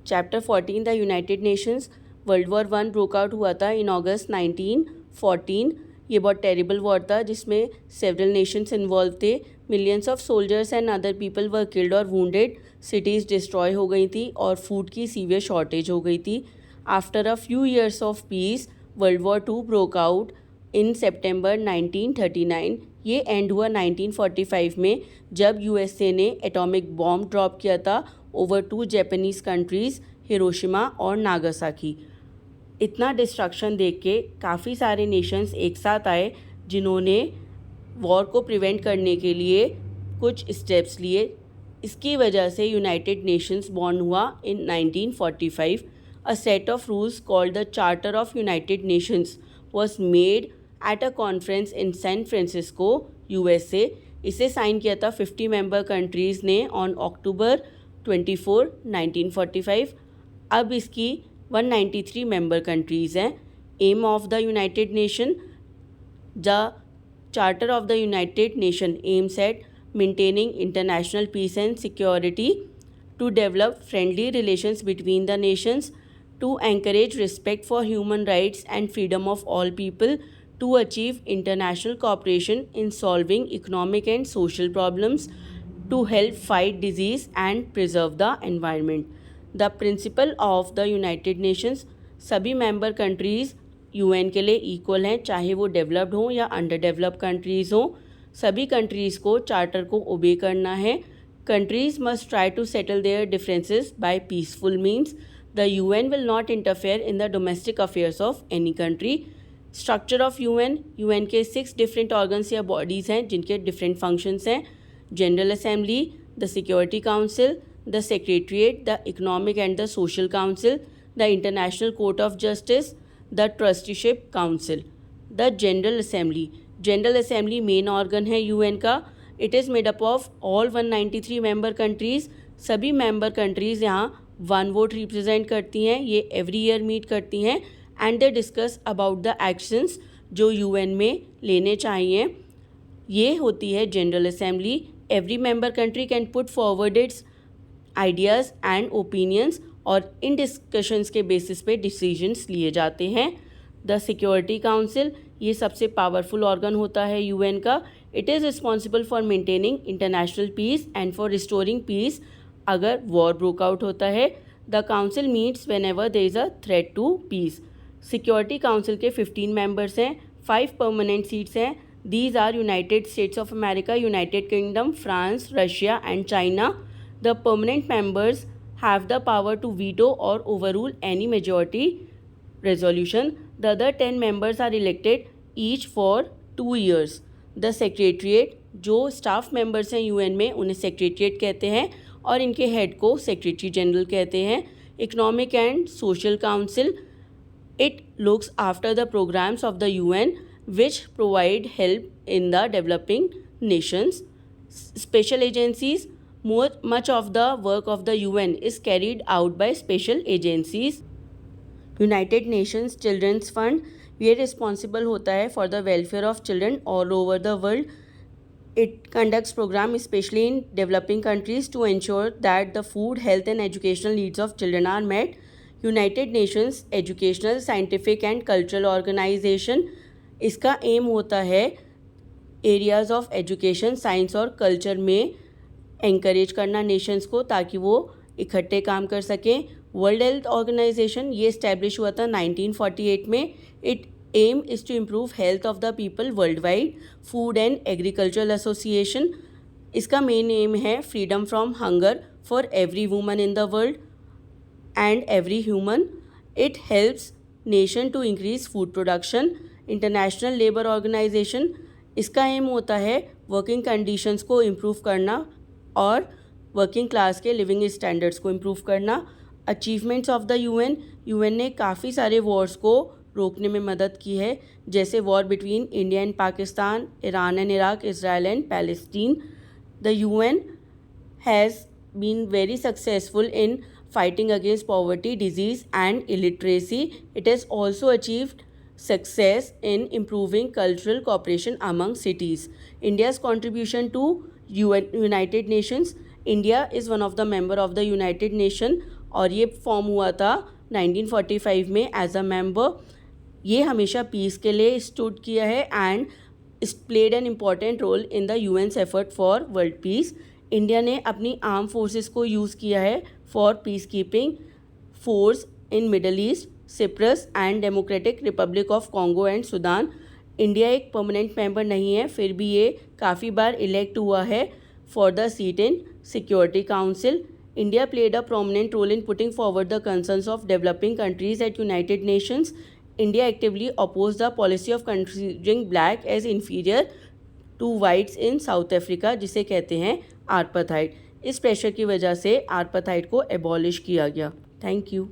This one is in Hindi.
Chapter 14 the United Nations. World war one broke out हुआ था इन अगस्त 1914। ये बहुत टेरिबल वॉर था जिसमें सेवरल नेशंस इन्वॉल्व थे। Millions of soldiers and other people were killed और वूंडेड। सिटीज़ डिस्ट्रॉय हो गई थी और फूड की सीवियर शॉर्टेज हो गई थी। After a few years of peace world war two broke out in September 1939। ये एंड हुआ 1945 में जब यूएसए ने एटॉमिक बॉम्ब ड्रॉप किया था ओवर 2 जापानीज़ कंट्रीज़, हिरोशिमा और नागासाकी। इतना डिस्ट्रक्शन देख के काफ़ी सारे नेशंस एक साथ आए जिन्होंने वॉर को प्रिवेंट करने के लिए कुछ स्टेप्स लिए। इसकी वजह से यूनाइटेड नेशंस बॉर्न हुआ in 1945। A set of rules called the charter of United Nations was made at a conference in San Francisco, USA. इसे साइन किया था 50 मेंबर कंट्रीज़ ने ऑन अक्टूबर 24, 1945। अब इसकी 193 मेंबर कंट्रीज़ हैं। Aim of the United Nation. The charter of the United Nation aims at maintaining international peace and security, to develop friendly relations between the nations, to encourage respect for human rights and freedom of all people, to achieve international cooperation in solving economic and social problems, to help fight disease and preserve the environment. The principle of the United Nations, सभी मेंबर कंट्रीज़ यूएन के लिए इक्वल हैं, चाहे वो डेवलप्ड हों या अंडर डेवलप्ड कंट्रीज़ हों। सभी कंट्रीज़ को चार्टर को ओबे करना है। Countries must try to settle their differences by peaceful means. The UN will not interfere in the domestic affairs of any country. Structure of UN. UN के 6 डिफरेंट ऑर्गन्स या बॉडीज़ हैं जिनके डिफरेंट फंक्शंस हैं। General assembly, the security council, the secretariat, the economic and the social council, the international court of justice, the trusteeship council. The general assembly. General assembly main organ है यूएन का। It is made up of all 193 member countries. सभी मेंबर कंट्रीज़ यहाँ 1 वोट रिप्रेजेंट करती हैं। ये एवरी ईयर मीट करती हैं and they discuss about the actions जो यूएन में लेने चाहिए। ये होती है general assembly. Every member country can put forward it's ideas and opinions और इन डिस्कशंस के बेसिस पे डिसीजंस लिए जाते हैं। द सिक्योरिटी काउंसिल, ये सबसे पावरफुल ऑर्गन होता है यूएन का। It is responsible for maintaining international peace and for restoring peace अगर वॉर ब्रोक आउट होता है। The council meets whenever there is a threat to peace. Security council के 15 मेंबर्स हैं, 5 परमानेंट सीट्स हैं। These are United States of America, United Kingdom, France, Russia and China. The permanent members have the power to veto or overrule any majority resolution. The other 10 members are elected each for 2 years. The secretariat, जो स्टाफ मेंबर्स हैं यूएन में उन्हें सेक्रेटरीट कहते हैं और इनके हेड को सेक्रेटरी जनरल कहते हैं। Economic and social council, it looks after the programmes of the UN which provide help in the developing nations. Special agencies, much of the work of the UN is carried out by special agencies. United Nations Children's Fund, ये रिस्पॉन्सिबल होता है for the welfare of children all over the world. It conducts programs especially in developing countries to ensure that the food, health and educational needs of children are met. United Nations Educational, Scientific and Cultural Organization, इसका एम होता है एरियाज़ ऑफ एजुकेशन, साइंस और कल्चर में एंकरेज करना नेशंस को ताकि वो इकट्ठे काम कर सकें. वर्ल्ड हेल्थ ऑर्गेनाइजेशन, ये इस्टेब्लिश हुआ था 1948 में. It aim is to improve health of the people worldwide. Food and agricultural association, इसका मेन एम है freedom from hunger for every woman in the world and every human. It helps nation to increase food production. International labour organisation, इसका एम होता है वर्किंग कंडीशंस को इम्प्रूव करना और वर्किंग क्लास के लिविंग स्टैंडर्ड्स को इम्प्रूव करना. Achievements of the UN, UN ने काफ़ी सारे वॉर्स को रोकने में मदद की है, जैसे war between India and Pakistan, Iran and Iraq, Israel and Palestine. The UN has been very successful in fighting against poverty, disease and illiteracy. It has also achieved success in improving cultural cooperation among cities. India's contribution to United Nations. India is one of the member of the United Nations और ये फॉर्म हुआ था 1945 में एज अ मेंबर। ये हमेशा पीस के लिए स्टूड किया है and played an important role in the UN's effort for world peace. India ने अपनी आर्म फोर्सेस को यूज़ किया है for peace keeping force in middle east, Cyprus and democratic republic of Congo and Sudan. India एक परमानेंट मेंबर नहीं है, फिर भी ये काफ़ी बार इलेक्ट हुआ है for the seat in security council. India played a prominent role in putting forward the concerns of developing countries at United Nations. India actively opposed the policy of considering black as inferior to whites in South Africa, जिसे कहते हैं आर्पाथाइड। इस प्रेशर की वजह से आर्पाथाइड को एबॉलिश किया गया। Thank you.